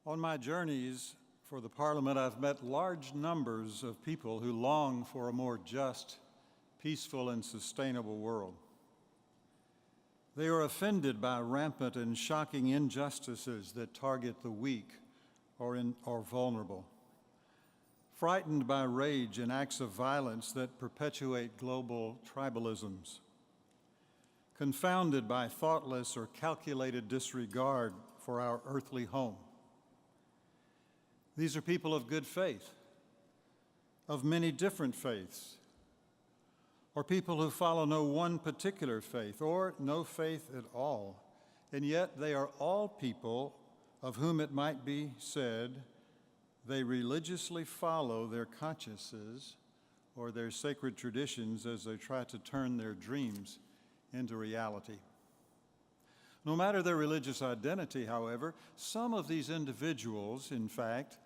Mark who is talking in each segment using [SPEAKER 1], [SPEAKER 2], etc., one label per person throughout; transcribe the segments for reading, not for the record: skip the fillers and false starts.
[SPEAKER 1] On my journeys for the Parliament, I've met large numbers of people who long for a more just, peaceful, and sustainable world. They are offended by rampant and shocking injustices that target the weak or vulnerable, frightened by rage and acts of violence that perpetuate global tribalisms, confounded by thoughtless or calculated disregard for our earthly home. These are people of good faith, of many different faiths, or people who follow no one particular faith or no faith at all, and yet they are all people of whom it might be said they religiously follow their consciences or their sacred traditions as they try to turn their dreams into reality. No matter their religious identity, however, some of these individuals, in fact,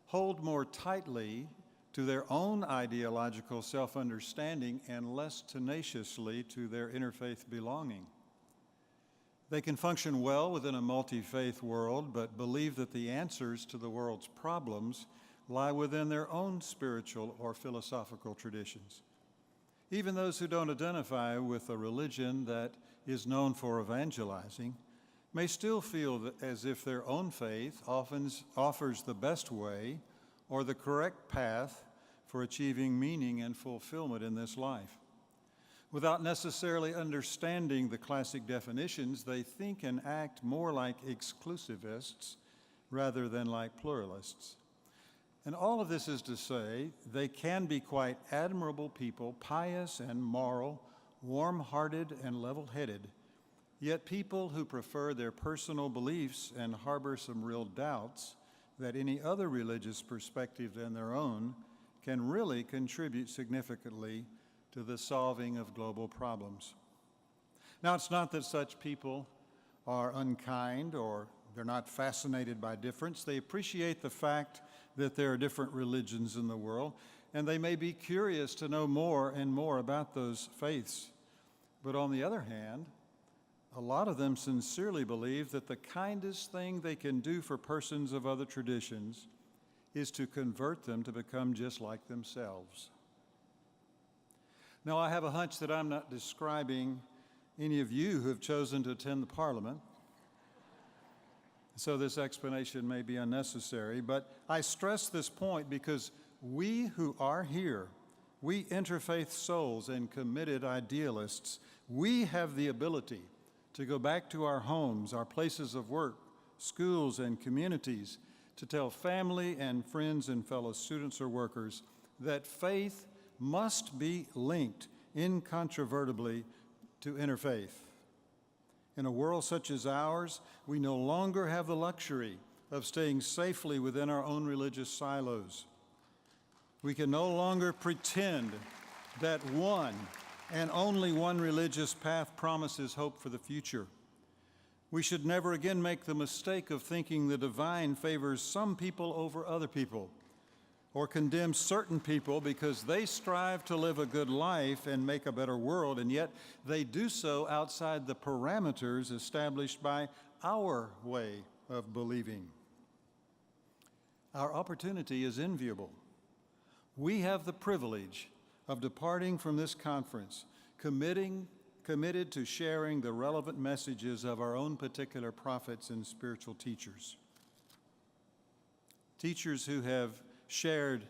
[SPEAKER 1] hold more tightly to their own ideological self-understanding and less tenaciously to their interfaith belonging. They can function well within a multi-faith world, but believe that the answers to the world's problems lie within their own spiritual or philosophical traditions. Even those who don't identify with a religion that is known for evangelizing may still feel as if their own faith often offers the best way or the correct path for achieving meaning and fulfillment in this life. Without necessarily understanding the classic definitions, they think and act more like exclusivists rather than like pluralists. And all of this is to say, they can be quite admirable people, pious and moral, warm-hearted and level-headed, yet people who prefer their personal beliefs and harbor some real doubts that any other religious perspective than their own can really contribute significantly to the solving of global problems. Now, it's not that such people are unkind or they're not fascinated by difference. They appreciate the fact that there are different religions in the world, and they may be curious to know more and more about those faiths. But on the other hand, a lot of them sincerely believe that the kindest thing they can do for persons of other traditions is to convert them to become just like themselves. Now, I have a hunch that I'm not describing any of you who have chosen to attend the Parliament, so this explanation may be unnecessary, but I stress this point because we who are here, we interfaith souls and committed idealists, we have the ability to go back to our homes, our places of work, schools and communities, to tell family and friends and fellow students or workers that faith must be linked incontrovertibly to interfaith. In a world such as ours, we no longer have the luxury of staying safely within our own religious silos. We can no longer pretend that one and only one religious path promises hope for the future. We should never again make the mistake of thinking the divine favors some people over other people, or condemns certain people because they strive to live a good life and make a better world, and yet they do so outside the parameters established by our way of believing. Our opportunity is enviable. We have the privilege of departing from this conference, committed to sharing the relevant messages of our own particular prophets and spiritual teachers. Teachers who have shared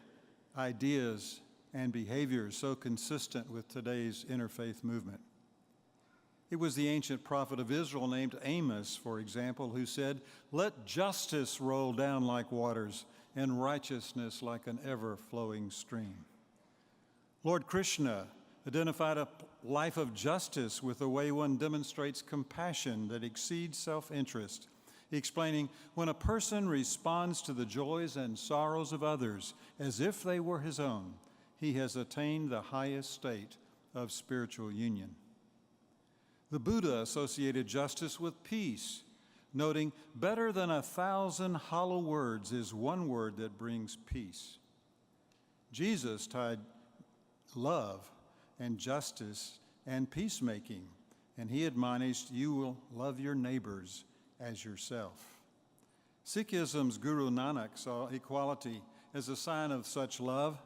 [SPEAKER 1] ideas and behaviors so consistent with today's interfaith movement. It was the ancient prophet of Israel named Amos, for example, who said, "Let justice roll down like waters and righteousness like an ever-flowing stream." Lord Krishna identified a life of justice with the way one demonstrates compassion that exceeds self-interest, explaining, when a person responds to the joys and sorrows of others as if they were his own, he has attained the highest state of spiritual union. The Buddha associated justice with peace, noting, better than 1,000 hollow words is one word that brings peace. Jesus tied love and justice and peacemaking, and he admonished, you will love your neighbors as yourself. Sikhism's Guru Nanak saw equality as a sign of such love,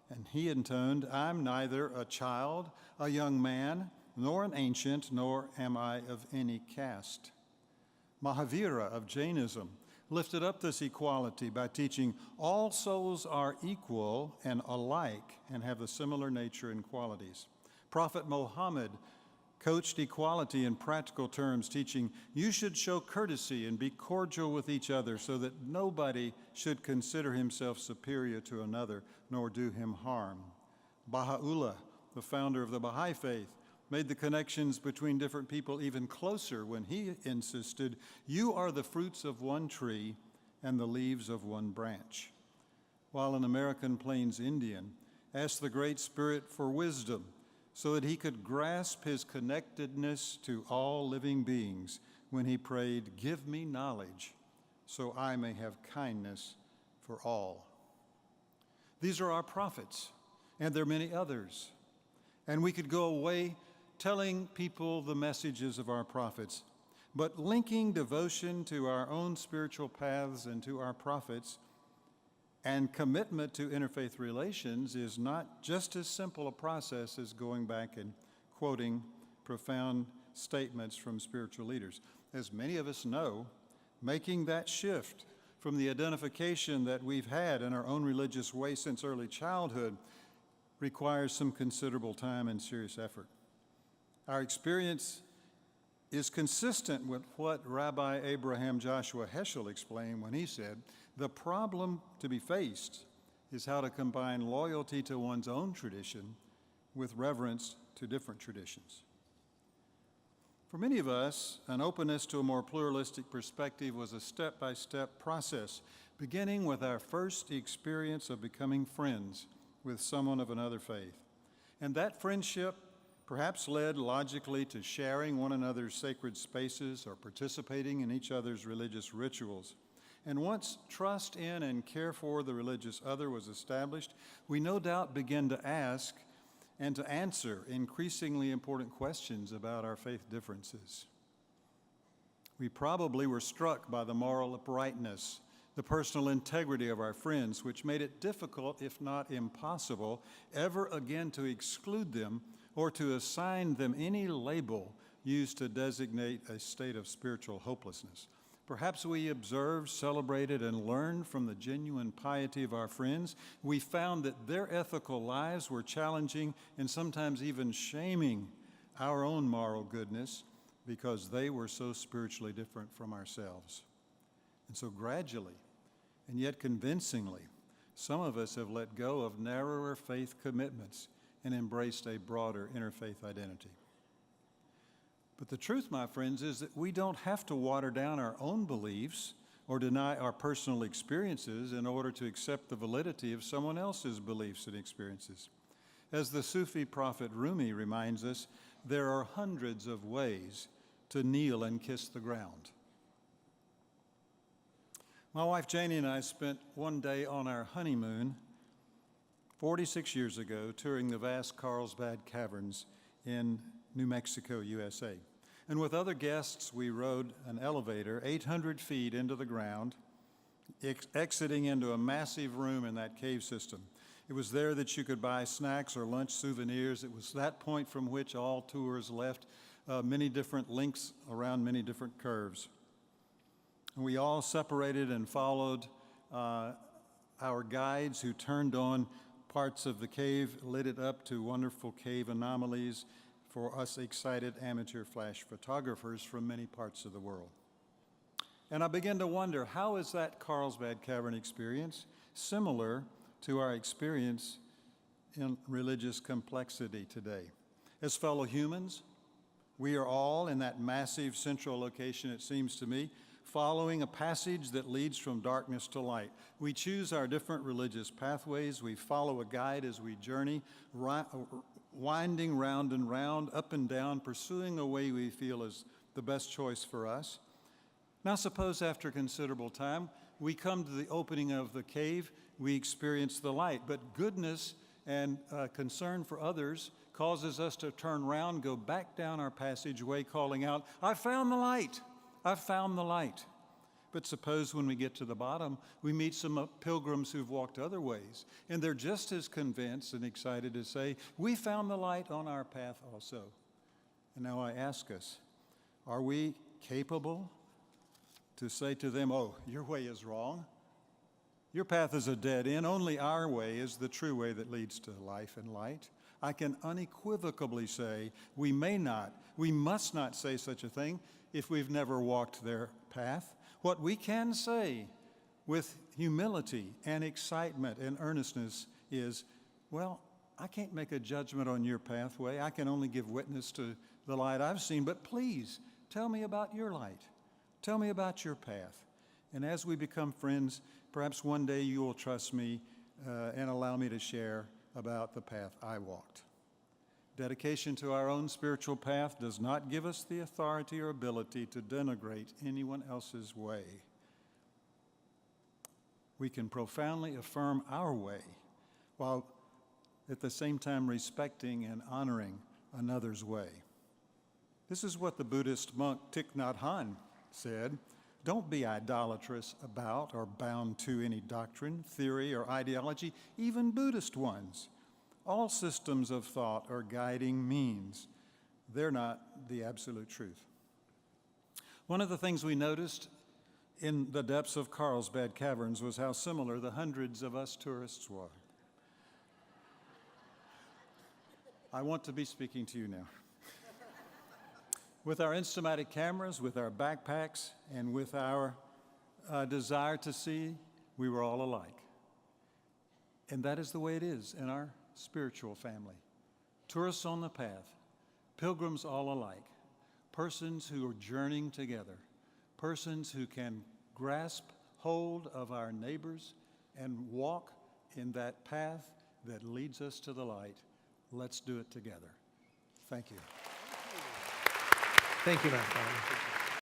[SPEAKER 1] and he intoned, "I'm neither a child, a young man, nor an ancient, nor am I of any caste." Mahavira of Jainism lifted up this equality by teaching all souls are equal and alike and have a similar nature and qualities. Prophet Muhammad coached equality in practical terms, teaching you should show courtesy and be cordial with each other so that nobody should consider himself superior to another nor do him harm. Baha'u'llah, the founder of the Baha'i faith, made the connections between different people even closer when he insisted, "You are the fruits of one tree and the leaves of one branch." While an American Plains Indian asked the Great Spirit for wisdom so that he could grasp his connectedness to all living beings when he prayed, "Give me knowledge so I may have kindness for all." These are our prophets, and there are many others. And we could go away telling people the messages of our prophets, but linking devotion to our own spiritual paths and to our prophets and commitment to interfaith relations is not just as simple a process as going back and quoting profound statements from spiritual leaders. As many of us know, making that shift from the identification that we've had in our own religious way since early childhood requires some considerable time and serious effort. Our experience is consistent with what Rabbi Abraham Joshua Heschel explained when he said, "The problem to be faced is how to combine loyalty to one's own tradition with reverence to different traditions." For many of us, an openness to a more pluralistic perspective was a step-by-step process, beginning with our first experience of becoming friends with someone of another faith. And that friendship perhaps led logically to sharing one another's sacred spaces or participating in each other's religious rituals. And once trust in and care for the religious other was established, we no doubt began to ask and to answer increasingly important questions about our faith differences. We probably were struck by the moral uprightness, the personal integrity of our friends, which made it difficult, if not impossible, ever again to exclude them or to assign them any label used to designate a state of spiritual hopelessness. Perhaps we observed, celebrated, and learned from the genuine piety of our friends. We found that their ethical lives were challenging and sometimes even shaming our own moral goodness because they were so spiritually different from ourselves. And so gradually, and yet convincingly, some of us have let go of narrower faith commitments and embraced a broader interfaith identity. But the truth, my friends, is that we don't have to water down our own beliefs or deny our personal experiences in order to accept the validity of someone else's beliefs and experiences. As the Sufi prophet Rumi reminds us, there are hundreds of ways to kneel and kiss the ground. My wife Janie and I spent one day on our honeymoon 46 years ago touring the vast Carlsbad Caverns in New Mexico, USA. And with other guests, we rode an elevator 800 feet into the ground, exiting into a massive room in that cave system. It was there that you could buy snacks or lunch souvenirs. It was that point from which all tours left many different links around many different curves. And we all separated and followed our guides who turned on parts of the cave, lit it up to wonderful cave anomalies for us excited amateur flash photographers from many parts of the world. And I began to wonder, how is that Carlsbad Cavern experience similar to our experience in religious complexity today? As fellow humans, we are all in that massive central location, it seems to me, following a passage that leads from darkness to light. We choose our different religious pathways. We follow a guide as we journey, winding round and round, up and down, pursuing a way we feel is the best choice for us. Now suppose after considerable time, we come to the opening of the cave, we experience the light, but goodness and concern for others causes us to turn around, go back down our passageway, calling out, "I found the light! I've found the light." But suppose when we get to the bottom, we meet some pilgrims who've walked other ways, and they're just as convinced and excited to say, we found the light on our path also. And now I ask us, are we capable to say to them, oh, your way is wrong? Your path is a dead end. Only our way is the true way that leads to life and light. I can unequivocally say we must not say such a thing if we've never walked their path. What we can say with humility and excitement and earnestness is, well, I can't make a judgment on your pathway. I can only give witness to the light I've seen, but please tell me about your light. Tell me about your path. And as we become friends, perhaps one day you will trust me and allow me to share about the path I walked. Dedication to our own spiritual path does not give us the authority or ability to denigrate anyone else's way. We can profoundly affirm our way while at the same time respecting and honoring another's way. This is what the Buddhist monk Thich Nhat Hanh said. Don't be idolatrous about or bound to any doctrine, theory, or ideology, even Buddhist ones. All systems of thought are guiding means. They're not the absolute truth. One of the things we noticed in the depths of Carlsbad Caverns was how similar the hundreds of us tourists were. I want to be speaking to you now. With our Instamatic cameras, with our backpacks, and with our desire to see, we were all alike. And that is the way it is in our spiritual family. Tourists on the path, pilgrims all alike, persons who are journeying together, persons who can grasp hold of our neighbors and walk in that path that leads us to the light. Let's do it together. Thank you.
[SPEAKER 2] Thank you, Matt.